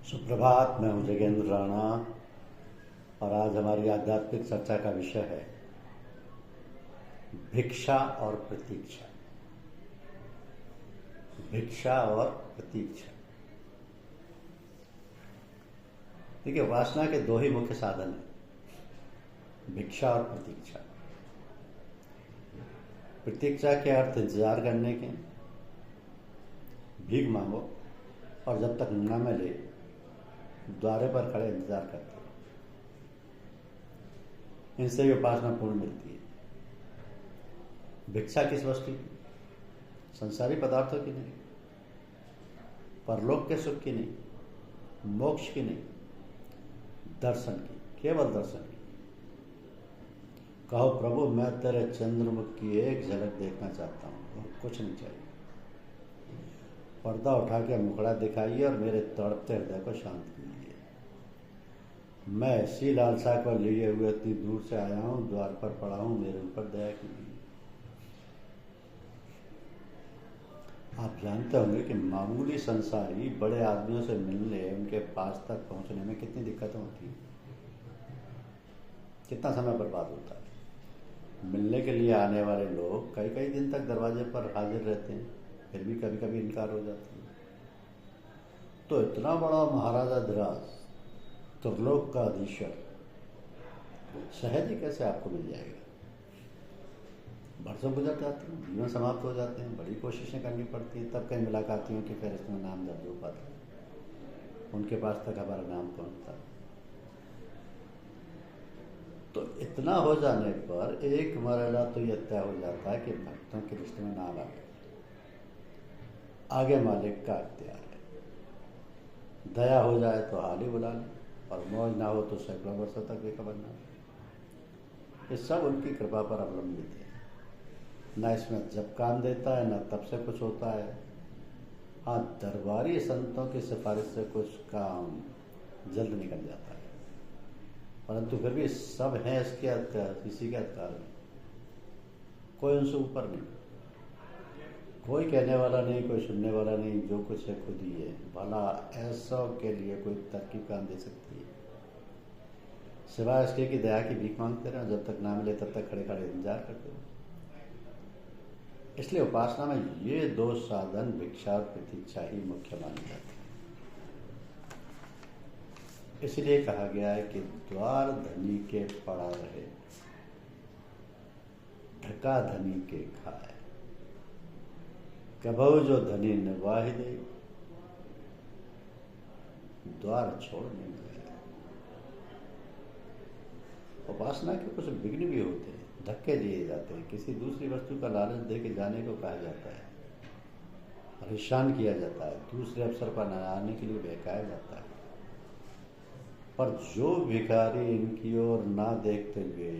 सुप्रभात। मैं हूँ जगेंद्र राणा और आज हमारी आध्यात्मिक चर्चा का विषय है भिक्षा और प्रतीक्षा। भिक्षा और प्रतीक्षा। देखिए, वासना के दो ही मुख्य साधन हैं, भिक्षा और प्रतीक्षा। प्रतीक्षा के अर्थ इंतजार करने के, भीख मांगो और जब तक न मिले द्वारे पर खड़े इंतजार करते हो। इनसे भी उपासना पूर्ण मिलती है। भिक्षा किस वस्तु की? संसारी पदार्थों की नहीं, परलोक के सुख की नहीं, मोक्ष की नहीं, दर्शन की, केवल दर्शन की। कहो प्रभु, मैं तेरे चंद्रमुख की एक झलक देखना चाहता हूँ और कुछ नहीं चाहिए। पर्दा उठा के मुखड़ा दिखाइए और मेरे तड़पते हृदय को शांत कीजिए। मैं ऐसी लालसा को लिए हुए इतनी दूर से आया हूँ, द्वार पर पड़ा हूँ, मेरे ऊपर दया कीजिए। आप जानते होंगे कि मामूली संसारी बड़े आदमियों से मिलने, उनके पास तक पहुँचने में कितनी दिक्कतें होती हैं, कितना समय बर्बाद होता है। मिलने के लिए आने वाले लोग कई कई दिन तक दरवाजे पर हाजिर रहते हैं, फिर भी कभी कभी इनकार हो जाती है। तो इतना बड़ा महाराजा धीराज, त्रिलोक का अधीश्वर, सहज ही कैसे आपको मिल जाएगा? वर्षों गुजर जाते हैं, जीवन समाप्त हो जाते हैं, बड़ी कोशिशें करनी पड़ती हैं, तब कई मुलाकातियों की फहरिस्त में नाम दर्ज हो पाता है, उनके पास तक हमारा नाम पहुंचता है। तो इतना हो जाने पर एक मरला तो यह तय हो जाता है कि भक्तों के रिश्ते में नाम आ गया, आगे मालिक का अख्तियार है। दया हो जाए तो हाल ही बुला ले और मौज ना हो तो सैकड़ों वर्षों तक भी खबर ना हो। ये सब उनकी कृपा पर अवलंबित है। न इसमें जब काम देता है, न तब से कुछ होता है। हाँ, दरबारी संतों की सिफारिश से कुछ काम जल्द निकल जाता है, परंतु फिर भी सब हैं इसके अधिकार, इसी के अधिकार में। कोई उनसे ऊपर नहीं, कोई कहने वाला नहीं, कोई सुनने वाला नहीं, जो कुछ है खुद ही है। भला ऐसा के लिए कोई तरकीब काम दे सकती है सिवाय इसके कि दया की भीख मांगते रहो, जब तक ना मिले तब तक खड़े खड़े इंतजार करते रहो। इसलिए उपासना में ये दो साधन, भिक्षा और प्रतीक्षा, ही मुख्य माने जाते हैं। इसलिए कहा गया है कि द्वार धनी के पड़ा रहे, ढका धनी के खाए। कबहु जो धनी निवाहि दे, द्वार छोड़ने में। उपासना के कुछ विघ्न भी होते हैं, धक्के दिए जाते हैं, किसी दूसरी वस्तु का लालच दे के जाने को कहा जाता है, परेशान किया जाता है, दूसरे अवसर पर न आने के लिए बहकाया जाता है। पर जो भिखारी इनकी ओर ना देखते हुए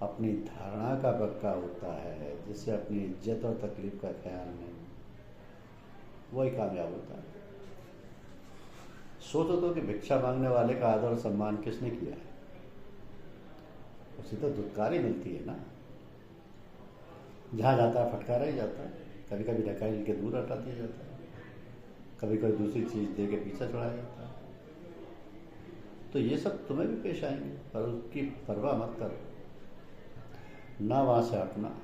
अपनी धारणा का पक्का होता है, जिससे अपनी इज्जत और तकलीफ का ख्याल नहीं, वही कामयाब होता है। सोचो तो कि भिक्षा मांगने वाले का आदर और सम्मान किसने किया है? उसे तो धुतकारी मिलती है ना। जहाँ जाता है फटकारा ही जाता है, कभी कभी ढकाई के दूर हटा दिया जाता है, कभी कोई दूसरी चीज दे के पीछे छुड़ाया जाता है। तो ये सब तुम्हें भी पेश आएंगे, पर उसकी परवाह मत करो, ना वहां से हटना।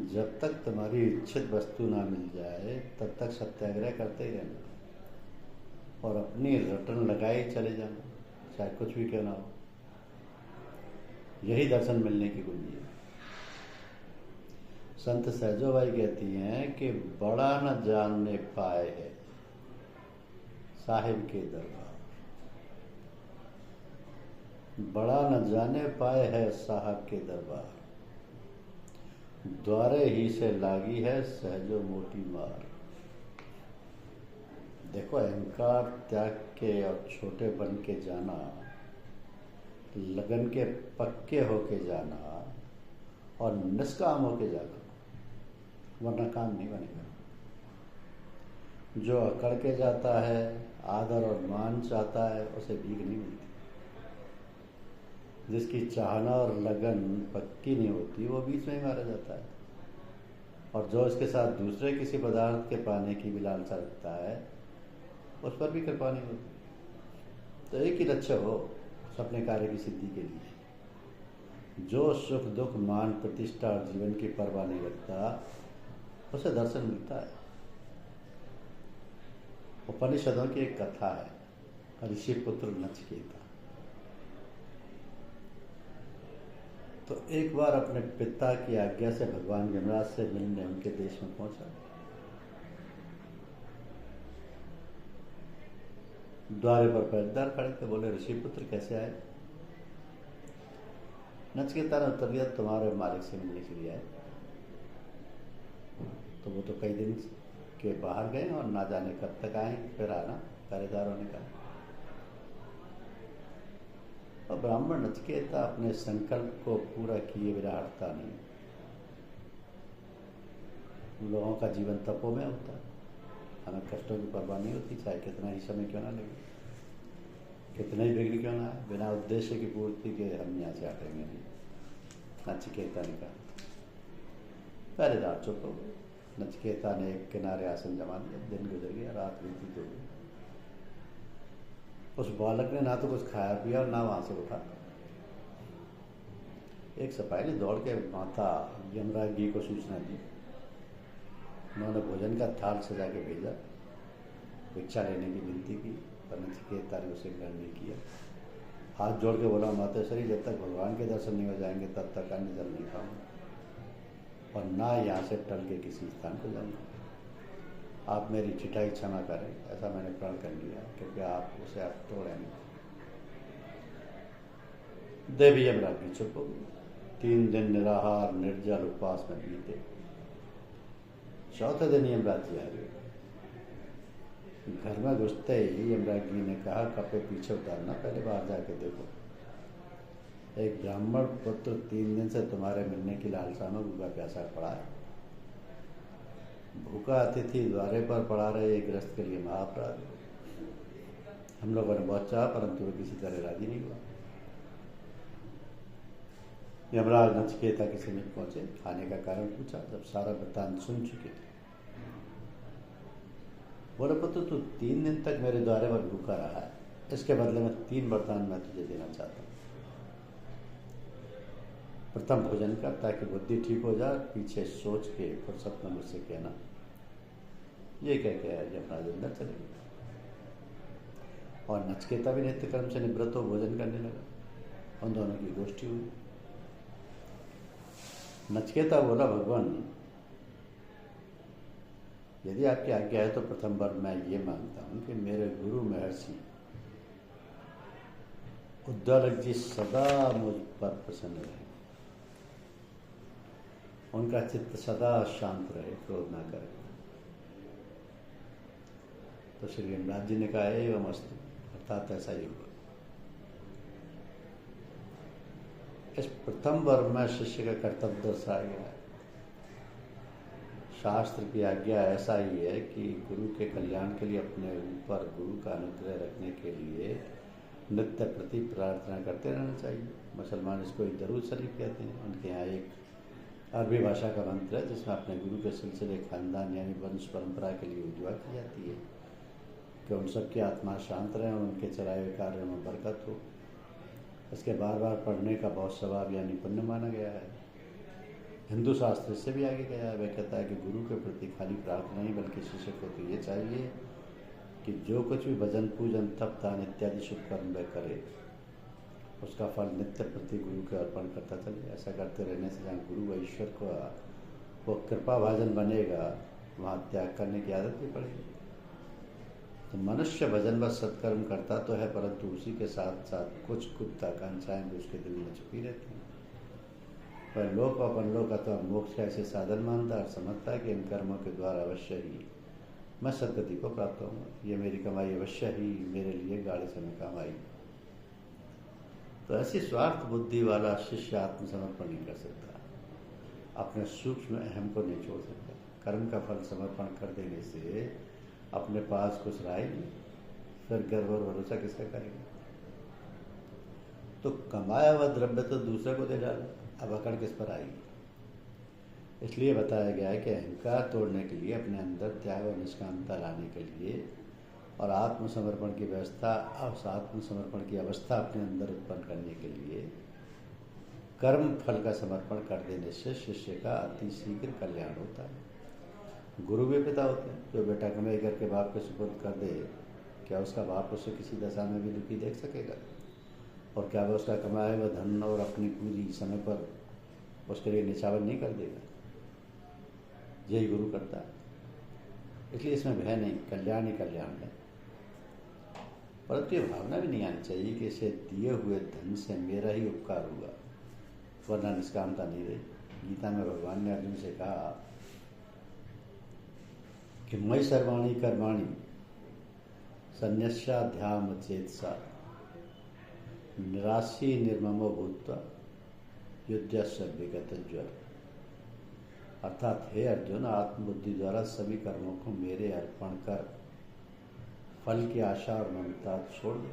जब तक तुम्हारी इच्छित वस्तु ना मिल जाए तब तक सत्याग्रह करते ही रहना और अपनी रटन लगाए चले जाना, चाहे कुछ भी क्यों ना हो। यही दर्शन मिलने की कुंजी है। संत सहजोबाई कहती हैं कि बड़ा न जानने पाए है साहिब के दरबार, बड़ा न जाने पाए है साहब के दरबार, द्वारे ही से लागी है सहजो मोटी मार। देखो, अहंकार त्याग के और छोटे बन के जाना, लगन के पक्के होके जाना और निष्काम होके जाना, वरना काम नहीं बनेगा। जो अकड़ के जाता है, आदर और मान चाहता है, उसे भीख नहीं मिलती। जिसकी चाहना और लगन पक्की नहीं होती, वो बीच में ही मारा जाता है। और जो इसके साथ दूसरे किसी पदार्थ के पाने की भी लालसा रखता है, उस पर भी कृपा नहीं होती। तो एक ही लक्ष्य हो अपने कार्य की सिद्धि के लिए, जो सुख दुख मान प्रतिष्ठा और जीवन की परवाह नहीं रखता उसे दर्शन मिलता है। उपनिषदों की एक कथा है, ऋषि पुत्र नचिकेता। तो एक बार अपने पिता की आज्ञा से भगवान यमराज से मिलने उनके देश में पहुंचा। द्वारे पर पैददार खड़े थे, बोले ऋषि पुत्र कैसे आए? नचिकेता ने उत्तर दिया, तुम्हारे मालिक से मिलने के लिए आए। तो वो तो कई दिन के बाहर गए और ना जाने कब तक आए, फिर आना पहरेदारों ने कहा। और ब्राह्मण नचिकेता अपने संकल्प को पूरा किए बिना हटता नहीं। लोगों का जीवन तपो में होता, हमें कष्टों की परवाह नहीं होती, चाहे कितना ही समय क्यों ना लगे, कितना ही विघ्न क्यों ना है, बिना उद्देश्य की पूर्ति के हम यहाँ से हटेंगे नहीं। नचिकेता ने कहा। पहरेदार चुप हो गए। नचिकेता ने एक किनारे आसन जमा लिया। दिन गुजर गया, रात व्यतीत हो गई। उस बालक ने ना तो कुछ खाया पिया और ना वहां से उठा। एक सिपाही ने दौड़ के माता यमराज्ञी को सूचना दी। उन्होंने भोजन का थाल सजा के भेजा, भिक्षा लेने की विनती की, पर नचिकेता ने उसे ग्रहण नहीं किया। हाथ जोड़ के बोला, मातेश्वरी जब तक भगवान के दर्शन नहीं हो जाएंगे तब तक अन्न जल नहीं खाऊंगा और ना यहाँ से टल के किसी स्थान को जाऊंगा। आप मेरी चिठाई क्षमा करें, ऐसा मैंने प्रण कर लिया, कृपया आप उसे आप तोड़ें नहीं। देवी यमराज्ञी चुप हो गई। 3 दिन निराहार निर्जल उपवास में बीते। चौथे दिन यमराज्ञी आ गए। घर में घुसते ही यमराज्ञी ने कहा, कपड़े पीछे उतारना, पहले बाहर जाके देखो। एक ब्राह्मण पुत्र 3 दिन से तुम्हारे मिलने की लालसा में भूखा प्यासा पड़ा है। भूखा अतिथि द्वारे पर पड़ा रहे एक गृहस्थ के लिए महाअपराध। हम लोगों ने बहुत चाहा परंतु वो किसी तरह राजी नहीं हुआ। यमराज नचिकेता के समीप पहुंचे, खाने का कारण पूछा। जब सारा वृत्तांत सुन चुके थे, बोले पुत्र तू 3 दिन तक मेरे द्वारे पर भूखा रहा है, इसके बदले में 3 वरदान मैं तुझे देना चाहता हूँ। प्रथम भोजन कर ताकि बुद्धि ठीक हो जाए, पीछे सोच के फुर्सत में मुझसे कहना। ये कह के यमराज अंदर चले गए और नचिकेता भी नित्य कर्म से निवृत्त हो भोजन करने लगा। उन दोनों की गोष्ठी हुई। नचिकेता बोला, भगवान यदि आपकी आज्ञा है तो प्रथम बार मैं ये मांगता हूं कि मेरे गुरु महर्षि उद्दालक जी सदा मुझ पर प्रसन्न रहे, उनका चित्त सदा शांत रहे, क्रोध ना करे। तो श्री यमराज जी ने कहा, एवं अस्तु, अर्थात ऐसा ही हुआ। इस प्रथम वर्ग में शिष्य का कर्तव्य दर्शाया गया है। शास्त्र की आज्ञा ऐसा ही है कि गुरु के कल्याण के लिए अपने ऊपर गुरु का अनुग्रह रखने के लिए नित्य प्रति प्रार्थना करते रहना चाहिए। मुसलमान इसको दरूद शरीफ कहते हैं। उनके यहाँ एक अरबी भाषा का मंत्र है जिसमें अपने गुरु के सिलसिले खानदान यानी वंश परंपरा के लिए दुआ की जाती है कि उन सबकी आत्मा शांत रहे और उनके चलाए हुए कार्यों में बरकत हो। इसके बार बार पढ़ने का बहुत स्वभाव यानी पुण्य माना गया है। हिंदू शास्त्र से भी आगे गया है। वह कहता है कि गुरु के प्रति खाली प्रार्थना नहीं बल्कि शिष्य को तो ये चाहिए कि जो कुछ भी भजन पूजन तप दान इत्यादि शुभ कर्म वह करे उसका फल नित्य प्रति गुरु के अर्पण करता चले। ऐसा करते रहने से जहाँ गुरु व ईश्वर को वो कृपा भाजन बनेगा वहाँ त्याग करने की आदत भी पड़ेगी। तो मनुष्य भजन व सत्कर्म करता तो है परंतु उसी के साथ साथ कुछ गुप्त आकांक्षाएं भी उसके दिल में छुपी रहती हैं। पर लोक और परलोक अथवा मोक्ष का ऐसे साधन मानता और समझता है कि इन कर्मों के द्वारा अवश्य ही मैं सदगति को प्राप्त होऊंगा। ये मेरी कमाई अवश्य ही मेरे लिए गाड़ी से मैं काम आएगी। तो ऐसी स्वार्थ बुद्धि वाला शिष्य आत्मसमर्पण नहीं कर सकता, अपने सूक्ष्म अहम को नहीं छोड़ सकता। कर्म का फल समर्पण कर देने से अपने पास कुछ रहा ही नहीं, फिर गर्व और भरोसा किसका करेगा। तो कमाया हुआ द्रव्य तो दूसरे को दे डाला, अब अकड़ किस पर आएगी। इसलिए बताया गया है कि अहंकार तोड़ने के लिए, अपने अंदर त्याग और निष्कामता लाने के लिए और आत्मसमर्पण की व्यवस्था, उस आत्मसमर्पण की अवस्था अपने अंदर उत्पन्न करने के लिए कर्म फल का समर्पण कर देने से शिष्य का अति शीघ्र कल्याण होता है। गुरु भी पिता होते हैं। जो बेटा कमाई करके बाप के सुपुर्द कर दे, क्या उसका बाप उसे किसी दशा में भी दुखी देख सकेगा? और क्या वह उसका कमाया हुआ धन और अपनी पूंजी समय पर उसके लिए निछावर नहीं कर देगा? यही गुरु करता है। इसलिए इसमें भय नहीं, कल्याण ही कल्याण है। परंतु ये भावना भी नहीं आनी चाहिए कि इसे दिए हुए धन से मेरा ही उपकार हुआ, वरना निष्कामता नहीं रही। गीता में भगवान ने अर्जुन से कहा कि मयि सर्वाणि कर्माणि संन्यस्याध्यात्म चेतसा निराशी निर्ममो भूत्वा युद्धस्य विगत ज्वर। अर्थात हे अर्जुन, आत्मबुद्धि द्वारा सभी कर्मों को मेरे अर्पण कर फल की आशा और ममता छोड़ दे।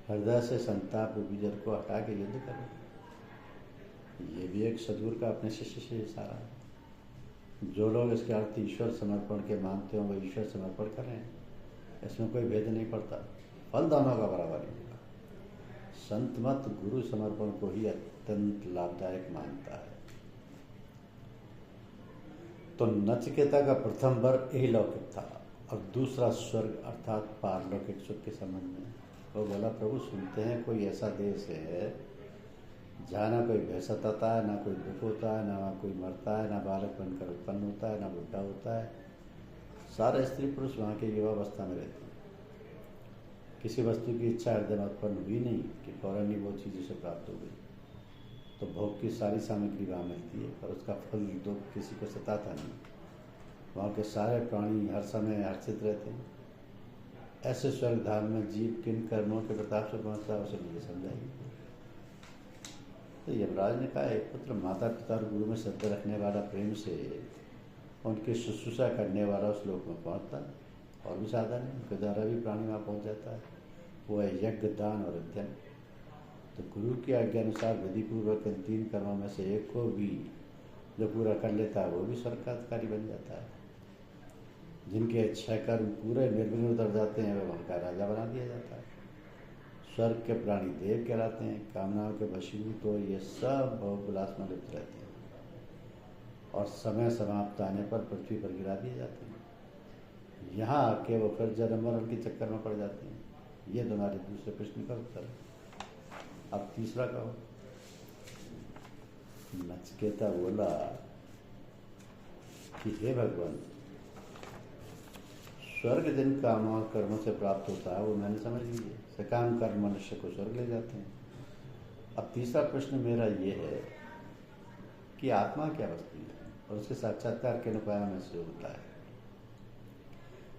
हृदय से संताप विजर को हटा के युद्ध करो। ये भी एक सदगुरु का अपने शिष्य से इशारा है। जो लोग इसके अर्थ ईश्वर समर्पण के मानते हो वो ईश्वर समर्पण करें, इसमें कोई भेद नहीं पड़ता, फल दोनों का बराबर ही होगा। संत मत गुरु समर्पण को ही अत्यंत लाभदायक मानता है। तो नचिकेता का प्रथम वर यही लौकिक था और दूसरा स्वर्ग अर्थात पारलौकिक सुख के संबंध में। वो बोला, प्रभु सुनते हैं कोई ऐसा देश है जहाँ ना कोई भय सताता है, ना कोई दुख होता है, ना कोई मरता है, ना बालक बनकर उत्पन्न होता है, ना बुढ़ा होता है। सारे स्त्री पुरुष वहाँ के युवावस्था में रहते हैं। किसी वस्तु की इच्छा हृदय में उत्पन्न हुई नहीं कि फौरन ही वो चीज़ उसे प्राप्त हो गई। तो भोग की सारी सामग्री वहाँ मिलती है पर उसका फल दुख किसी को सताता नहीं। वहाँ के सारे प्राणी हर समय हर्षित रहते हैं। ऐसे स्वर्ग धाम में जीव किन कर्मों के प्रताप से पहुँचता है उसे मुझे समझाइए। तो यमराज ने कहा, एक पुत्र माता पिता और गुरु में श्रद्धा रखने वाला प्रेम से उनकी शुश्रूषा करने वाला उस लोक में पहुँचता है। और भी साधन है, उनके द्वारा भी प्राणी वहाँ पहुँच जाता है। वो है यज्ञ, दान और अध्ययन। तो गुरु की आज्ञा अनुसार विधिपूर्वक इन 3 कर्मों में से एक को भी जो पूरा कर लेता है वो भी स्वर्ग का अधिकारी बन जाता है। जिनके 6 कर्म पूरे निर्विघ्न उतर जाते हैं वह वहाँ का राजा बना दिया जाता है। स्वर्ग के प्राणी देव कहलाते हैं। कामनाओं के वशीभूत तो ये सब भोगविलास में लिप्त रहते हैं और समय समाप्त आने पर पृथ्वी पर गिरा दिए जाते हैं। यहाँ आके वो फिर जन्म मरण के चक्कर में पड़ जाते हैं। ये तुम्हारे दूसरे प्रश्न का उत्तर है। अब तीसरा कहो। नचिकेता बोला कि हे भगवान, स्वर्ग जिन काम और कर्मों से प्राप्त होता है वो मैंने समझ लीजिए। सकाम कर्म मनुष्य को स्वर्ग ले जाते हैं। अब तीसरा प्रश्न मेरा ये है कि आत्मा क्या वस्तु है और उसके साक्षात्कार किन उपायों में से होता है।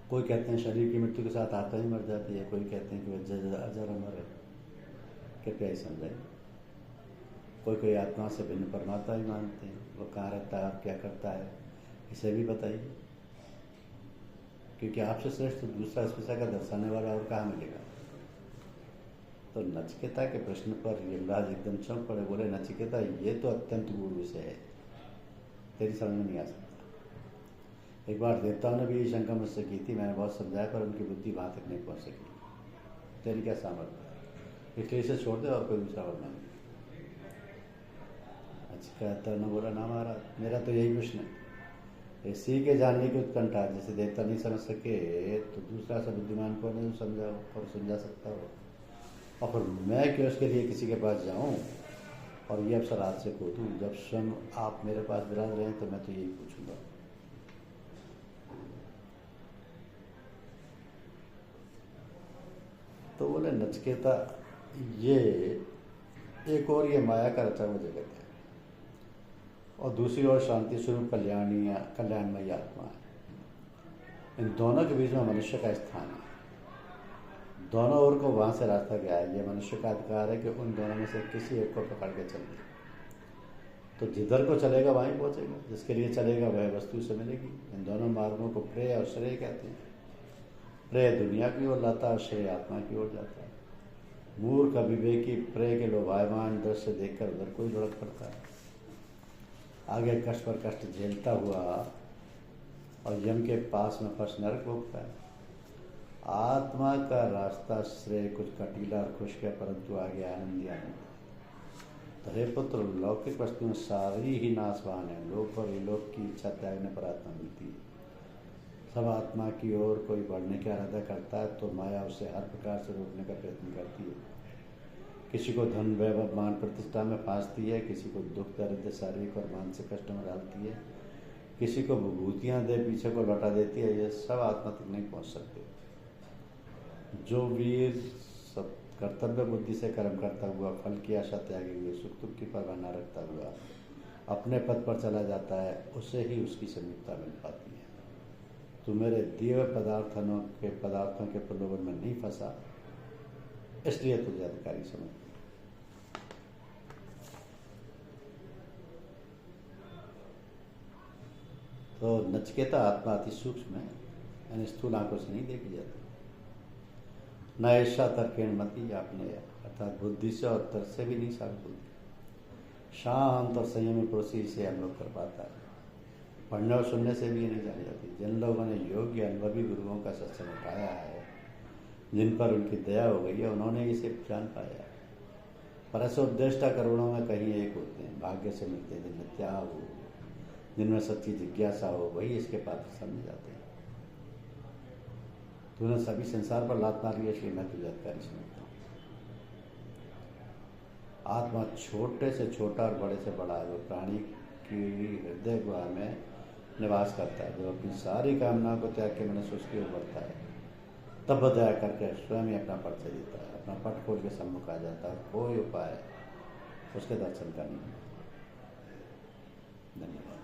कोई कहते हैं शरीर की मृत्यु के साथ आत्मा ही मर जाती है, कोई कहते हैं कि वह अजर अमर है। कृपया ही समझाइए। कोई आत्मा से भिन्न परमात्मा ही मानते हैं। वो कहाँ रहता है और क्या करता है इसे भी बताइए, क्योंकि आपसे श्रेष्ठ दूसरा इस विषय का दर्शाने वाला और कहाँ मिलेगा। तो नचिकेता के प्रश्न पर यमराज एकदम चौंक पड़े। बोले, नचिकेता ये तो अत्यंत गूढ़ विषय है, तेरी समझ में नहीं आ सकता। एक बार देवताओं ने भी ये शंका मुझसे की थी, मैंने बहुत समझाया पर उनकी बुद्धि वहाँ तक नहीं पहुँच सकी। तेरी क्या सामर्थ्य है, इसलिए इसे छोड़ दे और कोई दूसरा वरना नहीं। नचिकेता ने बोला, ना महाराज, मेरा तो यही प्रश्न है। इसी के जानने की उत्कंठा, जैसे देवता नहीं समझ सके तो दूसरा सा बुद्धिमान को नहीं समझाओ और समझा सकता हो। और फिर मैं क्यों उसके लिए किसी के पास जाऊं और ये अवसर हाथ से खो दूं। जब स्वयं आप मेरे पास विराज रहे हैं तो मैं तो यही पूछूंगा। तो बोले, नचिकेता ये एक और ये माया का रचा हुआ जगत है और दूसरी ओर शांति स्वरूप कल्याणमयी आत्मा है। इन दोनों के बीच में मनुष्य का स्थान है। दोनों ओर को वहाँ से रास्ता गया है। यह मनुष्य का अधिकार है कि उन दोनों में से किसी एक को पकड़ के चले। तो जिधर को चलेगा वहीं पहुँचेगा। जिसके लिए चलेगा वह वस्तु से मिलेगी। इन दोनों मार्गों को प्रेय और श्रेय कहते हैं। प्रेय दुनिया की ओर लाता है, श्रेय आत्मा की ओर जाता है। मूर्ख अविवेकी प्रेय के लोभायमान दृश्य देखकर उधर कोई लुढ़क पड़ता है। आगे कष्ट पर कष्ट झेलता हुआ और यम के पास में फंस नरक भोगता है। आत्मा का रास्ता श्रेय कुछ कटीला और खुश्क है, परंतु आगे आनंद आनंद। तो हे पुत्र, लौकिक वस्तुएं सारी ही नाशवान है, लोक और विलोक की इच्छा त्यागने पर आत्मा मिलती है। सब आत्मा की ओर कोई बढ़ने का इरादा करता है तो माया उसे हर प्रकार से रोकने का प्रयत्न करती है। किसी को धन वैभव मान प्रतिष्ठा में फांसती है, किसी को दुख दर्द शारीरिक और मानसिक कष्ट में डालती है, किसी को विभूतियाँ दे पीछे को लौटा देती है। ये सब आत्मा तक नहीं पहुँच सकते। जो वीर सब कर्तव्य बुद्धि से कर्म करता हुआ, फल की आशा त्यागे हुए, सुख दुख की परवाह न रखता हुआ अपने पद पर चला जाता है, उसे ही उसकी समीपता मिल पाती है। तू मेरे दिए हुए पदार्थों के प्रलोभन में नहीं फंसा, इसलिए तुझे अधिकारी समझती। तो नचिकेता, आत्मा अति सूक्ष्म है, यानी स्थूल आंखों से नहीं देखी जाती। न ऐसा तर्केण मति, आपने अर्थात बुद्धि से और तर्क से भी नहीं साबित होती। शांत और संयमी पुरुष ही इसे अनुभव कर पाता है। पढ़ने और सुनने से भी ये नहीं जानी जाती। जिन लोगों ने योग्य अनुभवी गुरुओं का सत्संग उठाया है, जिन पर उनकी दया हो गई है, उन्होंने इसे जान पाया है। पर ऐसे उपदेष्टा करोड़ों में कहीं एक होते हैं, भाग्य से मिलते हैं, जिनमें त्याग हो, जिनमें सच्ची जिज्ञासा हो, वही इसके पात्र समझ जाते हैं। तूने सभी संसार पर लात मारी है, इसलिए मैं तुझे अधिकारी समझता हूँ। आत्मा छोटे से छोटा और बड़े से बड़ा है। वो प्राणी की हृदय गुहा में निवास करता है। जो अपनी सारी कामनाओं को त्याग के मनुष्य उसकी ओर बढ़ता है, तब दया करके स्वयं ही अपना परिचय देता है, अपना पट खोल के सम्मुख आ जाता है। कोई उपाय उसके दर्शन का नहीं। धन्यवाद।